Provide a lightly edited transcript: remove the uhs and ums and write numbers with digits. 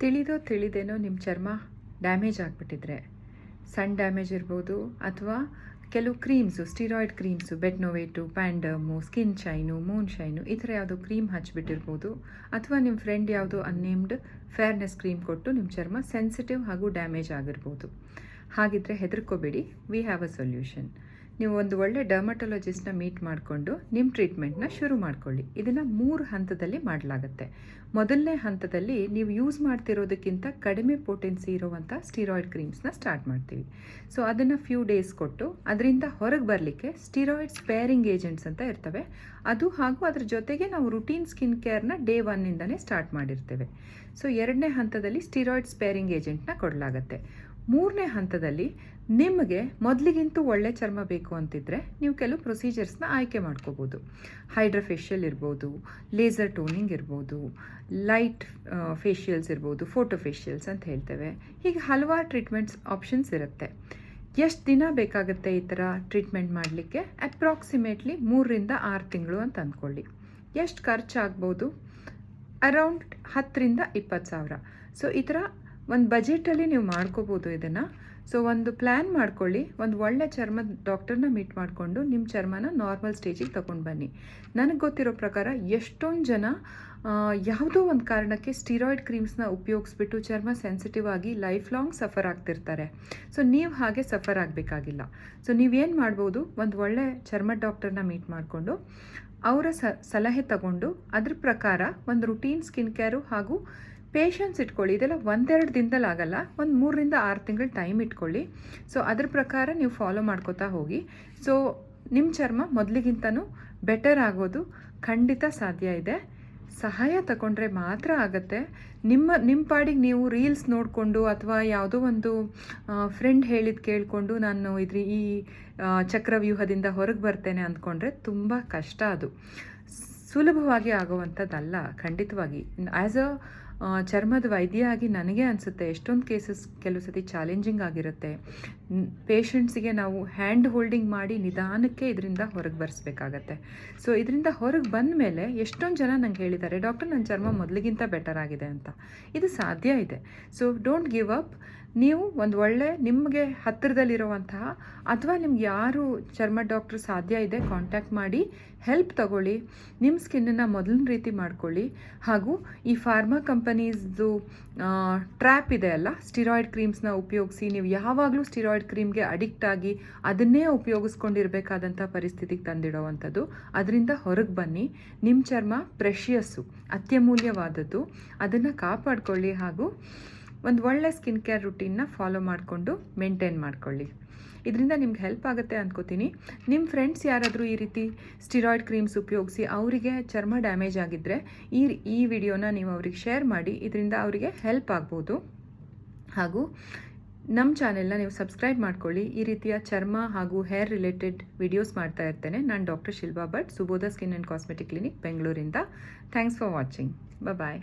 ತಿಳಿದೋ ತಿಳಿದೇನೋ ನಿಮ್ಮ ಚರ್ಮ ಡ್ಯಾಮೇಜ್ ಆಗಿಬಿಟ್ಟಿದ್ರೆ, ಸಣ್ಣ ಡ್ಯಾಮೇಜ್ ಇರ್ಬೋದು, ಅಥವಾ ಕೆಲವು creams, steroid creams, Betnovate, Panderm, skin shine, moon shine, ಈ ಥರ ಯಾವುದೋ ಕ್ರೀಮ್ ಹಚ್ಚಿಬಿಟ್ಟಿರ್ಬೋದು, ಅಥವಾ ನಿಮ್ಮ ಫ್ರೆಂಡ್ ಯಾವುದೋ ಅನ್ನೇಮ್ಡ್ ಫೇರ್ನೆಸ್ ಕ್ರೀಮ್ ಕೊಟ್ಟು ನಿಮ್ಮ ಚರ್ಮ ಸೆನ್ಸಿಟಿವ್ ಹಾಗೂ ಡ್ಯಾಮೇಜ್ ಆಗಿರ್ಬೋದು. ಹಾಗಿದ್ರೆ ಹೆದರ್ಕೋಬೇಡಿ, ವಿ ಹ್ಯಾವ್ ಅ ಸೊಲ್ಯೂಷನ್. ನೀವು ಒಂದು ಒಳ್ಳೆ ಡರ್ಮಟೊಲಜಿಸ್ಟ್ನ ಮೀಟ್ ಮಾಡಿಕೊಂಡು ನಿಮ್ಮ ಟ್ರೀಟ್ಮೆಂಟ್ನ ಶುರು ಮಾಡ್ಕೊಳ್ಳಿ. ಇದನ್ನು 3 ಹಂತದಲ್ಲಿ ಮಾಡಲಾಗುತ್ತೆ. ಮೊದಲನೇ ಹಂತದಲ್ಲಿ ನೀವು ಯೂಸ್ ಮಾಡ್ತಿರೋದಕ್ಕಿಂತ ಕಡಿಮೆ ಪೊಟೆನ್ಸಿ ಇರುವಂಥ ಸ್ಟಿರಾಯ್ಡ್ ಕ್ರೀಮ್ಸ್ನ ಸ್ಟಾರ್ಟ್ ಮಾಡ್ತೀವಿ. ಸೊ ಅದನ್ನು ಫ್ಯೂ ಡೇಸ್ ಕೊಟ್ಟು ಅದರಿಂದ ಹೊರಗೆ ಬರಲಿಕ್ಕೆ ಸ್ಟಿರಾಯ್ಡ್ ಸ್ಪೇರಿಂಗ್ ಏಜೆಂಟ್ಸ್ ಅಂತ ಇರ್ತವೆ, ಅದು ಹಾಗೂ ಅದ್ರ ಜೊತೆಗೆ ನಾವು ರುಟೀನ್ ಸ್ಕಿನ್ ಕೇರ್ನ ಡೇ 1ಇಂದನೇ ಸ್ಟಾರ್ಟ್ ಮಾಡಿರ್ತೇವೆ. ಸೊ 2ನೇ ಹಂತದಲ್ಲಿ ಸ್ಟಿರಾಯ್ಡ್ ಸ್ಪೇರಿಂಗ್ ಏಜೆಂಟ್ನ ಕೊಡಲಾಗತ್ತೆ. 3ನೇ ಹಂತದಲ್ಲಿ ನಿಮಗೆ ಮೊದಲಿಗಿಂತೂ ಒಳ್ಳೆ ಚರ್ಮ ಬೇಕು ಅಂತಿದ್ರೆ ನೀವು ಕೆಲವು ಪ್ರೊಸೀಜರ್ಸ್ನ ಆಯ್ಕೆ ಮಾಡ್ಕೋಬೋದು. ಹೈಡ್ರಾಫೇಶಿಯಲ್ ಇರ್ಬೋದು, ಲೇಸರ್ ಟೋನಿಂಗ್ ಇರ್ಬೋದು, ಲೈಟ್ ಫೇಶಿಯಲ್ಸ್ ಇರ್ಬೋದು, ಫೋಟೋ ಫೇಶಿಯಲ್ಸ್ ಅಂತ ಹೇಳ್ತೇವೆ. ಹೀಗೆ ಹಲವಾರು ಟ್ರೀಟ್ಮೆಂಟ್ಸ್ ಆಪ್ಷನ್ಸ್ ಇರುತ್ತೆ. ಎಷ್ಟು ದಿನ ಬೇಕಾಗುತ್ತೆ ಈ ಥರ ಟ್ರೀಟ್ಮೆಂಟ್ ಮಾಡಲಿಕ್ಕೆ? ಅಪ್ರಾಕ್ಸಿಮೇಟ್ಲಿ 3ರಿಂದ 6 ತಿಂಗಳು ಅಂತ ಅಂದ್ಕೊಳ್ಳಿ. ಎಷ್ಟು ಖರ್ಚಾಗ್ಬೋದು? ಅರೌಂಡ್ 10ರಿಂದ 20 ಸಾವಿರ. ಸೊ ಈ ಥರ ಒಂದು ಬಜೆಟಲ್ಲಿ ನೀವು ಮಾಡ್ಕೋಬೋದು ಇದನ್ನು. ಸೊ ಒಂದು ಪ್ಲ್ಯಾನ್ ಮಾಡ್ಕೊಳ್ಳಿ, ಒಂದು ಒಳ್ಳೆ ಚರ್ಮದ ಡಾಕ್ಟರ್ನ ಮೀಟ್ ಮಾಡಿಕೊಂಡು ನಿಮ್ಮ ಚರ್ಮನ ನಾರ್ಮಲ್ ಸ್ಟೇಜಿಗೆ ತಗೊಂಡು ಬನ್ನಿ. ನನಗೆ ಗೊತ್ತಿರೋ ಪ್ರಕಾರ ಎಷ್ಟೊಂದು ಜನ ಯಾವುದೋ ಒಂದು ಕಾರಣಕ್ಕೆ ಸ್ಟಿರಾಯ್ಡ್ ಕ್ರೀಮ್ಸ್ನ ಉಪಯೋಗಿಸ್ಬಿಟ್ಟು ಚರ್ಮ ಸೆನ್ಸಿಟಿವ್ ಆಗಿ ಲೈಫ್ ಲಾಂಗ್ ಸಫರ್ ಆಗ್ತಿರ್ತಾರೆ. ಸೊ ನೀವು ಹಾಗೆ ಸಫರ್ ಆಗಬೇಕಾಗಿಲ್ಲ. ಸೊ ನೀವೇನು ಮಾಡ್ಬೋದು, ಒಂದು ಒಳ್ಳೆ ಚರ್ಮದ ಡಾಕ್ಟರ್ನ ಮೀಟ್ ಮಾಡಿಕೊಂಡು ಅವರ ಸಲಹೆ ತಗೊಂಡು ಅದ್ರ ಪ್ರಕಾರ ಒಂದು ರುಟೀನ್ ಸ್ಕಿನ್ ಕೇರು ಹಾಗೂ ಪೇಷನ್ಸ್ ಇಟ್ಕೊಳ್ಳಿ. ಇದೆಲ್ಲ 1-2 ದಿನದಲ್ಲಿ ಆಗಲ್ಲ, ಒಂದು 3ರಿಂದ 6 ತಿಂಗಳು ಟೈಮ್ ಇಟ್ಕೊಳ್ಳಿ. ಸೊ ಅದ್ರ ಪ್ರಕಾರ ನೀವು ಫಾಲೋ ಮಾಡ್ಕೋತಾ ಹೋಗಿ. ಸೊ ನಿಮ್ಮ ಚರ್ಮ ಮೊದಲಿಗಿಂತನೂ ಬೆಟರ್ ಆಗೋದು ಖಂಡಿತ ಸಾಧ್ಯ ಇದೆ. ಸಹಾಯ ತಗೊಂಡ್ರೆ ಮಾತ್ರ ಆಗುತ್ತೆ. ನಿಮ್ಮ ಪಾಡಿಗೆ ನೀವು ರೀಲ್ಸ್ ನೋಡಿಕೊಂಡು ಅಥವಾ ಯಾವುದೋ ಒಂದು ಫ್ರೆಂಡ್ ಹೇಳಿದ್ದು ಕೇಳಿಕೊಂಡು ನಾನು ಈ ಚಕ್ರವ್ಯೂಹದಿಂದ ಹೊರಗೆ ಬರ್ತೇನೆ ಅಂದ್ಕೊಂಡ್ರೆ ತುಂಬ ಕಷ್ಟ. ಅದು ಸುಲಭವಾಗಿ ಆಗುವಂಥದ್ದಲ್ಲ ಖಂಡಿತವಾಗಿ. ಆ್ಯಸ್ ಚರ್ಮದ ವೈದ್ಯ ಆಗಿ ನನಗೆ ಅನಿಸುತ್ತೆ ಎಷ್ಟೊಂದು ಕೇಸಸ್ ಕೆಲವು ಸತಿ ಚಾಲೆಂಜಿಂಗ್ ಆಗಿರುತ್ತೆ. ಪೇಷಂಟ್ಸಿಗೆ ನಾವು ಹ್ಯಾಂಡ್ ಹೋಲ್ಡಿಂಗ್ ಮಾಡಿ ನಿಧಾನಕ್ಕೆ ಇದರಿಂದ ಹೊರಗೆ ಬರೆಸ್ಬೇಕಾಗತ್ತೆ. ಸೊ ಇದರಿಂದ ಹೊರಗೆ ಬಂದ ಮೇಲೆ ಎಷ್ಟೊಂದು ಜನ ನಂಗೆ ಹೇಳಿದ್ದಾರೆ, ಡಾಕ್ಟರ್ ನನ್ನ ಚರ್ಮ ಮೊದಲಿಗಿಂತ ಬೆಟರ್ ಆಗಿದೆ ಅಂತ. ಇದು ಸಾಧ್ಯ ಇದೆ. So don't give up. ನೀವು ಒಂದು ಒಳ್ಳೆ ನಿಮಗೆ ಹತ್ತಿರದಲ್ಲಿರುವಂತಹ ಅಥವಾ ನಿಮ್ಗೆ ಯಾರು ಚರ್ಮ ಡಾಕ್ಟ್ರು ಸಾಧ್ಯ ಇದೆ ಕಾಂಟ್ಯಾಕ್ಟ್ ಮಾಡಿ ಹೆಲ್ಪ್ ತಗೊಳ್ಳಿ. ನಿಮ್ಮ ಸ್ಕಿನ್ನನ್ನು ಮೊದಲಿನ ರೀತಿ ಮಾಡ್ಕೊಳ್ಳಿ. ಹಾಗೂ ಈ ಫಾರ್ಮಾ ಕಂಪನೀಸ್ದು ಟ್ರ್ಯಾಪ್ ಇದೆ ಅಲ್ಲ, ಸ್ಟಿರಾಯ್ಡ್ ಕ್ರೀಮ್ಸ್ನ ಉಪಯೋಗಿಸಿ ನೀವು ಯಾವಾಗಲೂ ಸ್ಟಿರಾಯ್ಡ್ ಕ್ರೀಮ್ಗೆ ಅಡಿಕ್ಟ್ ಆಗಿ ಅದನ್ನೇ ಉಪಯೋಗಿಸ್ಕೊಂಡಿರಬೇಕಾದಂಥ ಪರಿಸ್ಥಿತಿಗೆ ತಂದಿಡೋವಂಥದ್ದು. ಅದರಿಂದ ಹೊರಗೆ ಬನ್ನಿ. ನಿಮ್ಮ ಚರ್ಮ ಪ್ರೆಷಿಯಸ್ಸು, ಅತ್ಯಮೂಲ್ಯವಾದದ್ದು. ಅದನ್ನು ಕಾಪಾಡ್ಕೊಳ್ಳಿ ಹಾಗೂ ಒಂದು ಒಳ್ಳೆ ಸ್ಕಿನ್ ಕೇರ್ ರುಟೀನ್ನ ಫಾಲೋ ಮಾಡಿಕೊಂಡು ಮೇಂಟೈನ್ ಮಾಡ್ಕೊಳ್ಳಿ. ಇದರಿಂದ ನಿಮ್ಗೆ ಹೆಲ್ಪ್ ಆಗುತ್ತೆ ಅಂದ್ಕೋತೀನಿ. ನಿಮ್ಮ ಫ್ರೆಂಡ್ಸ್ ಯಾರಾದರೂ ಈ ರೀತಿ ಸ್ಟಿರಾಯ್ಡ್ ಕ್ರೀಮ್ಸ್ ಉಪಯೋಗಿಸಿ ಅವರಿಗೆ ಚರ್ಮ ಡ್ಯಾಮೇಜ್ ಆಗಿದ್ದರೆ ಈ ವಿಡಿಯೋನ ನೀವು ಅವ್ರಿಗೆ ಶೇರ್ ಮಾಡಿ. ಇದರಿಂದ ಅವರಿಗೆ ಹೆಲ್ಪ್ ಆಗ್ಬೋದು. ಹಾಗೂ ನಮ್ಮ ಚಾನೆಲ್ನ ನೀವು ಸಬ್ಸ್ಕ್ರೈಬ್ ಮಾಡ್ಕೊಳ್ಳಿ. ಈ ರೀತಿಯ ಚರ್ಮ ಹಾಗೂ ಹೇರ್ ರಿಲೇಟೆಡ್ ವಿಡಿಯೋಸ್ ಮಾಡ್ತಾ ಇರ್ತೇನೆ. ನಾನು doctor Shilpa Bhat, Subodha skin and cosmetic clinic, ಬೆಂಗಳೂರಿಂದ. Thanks for watching. ಬಾಯ್.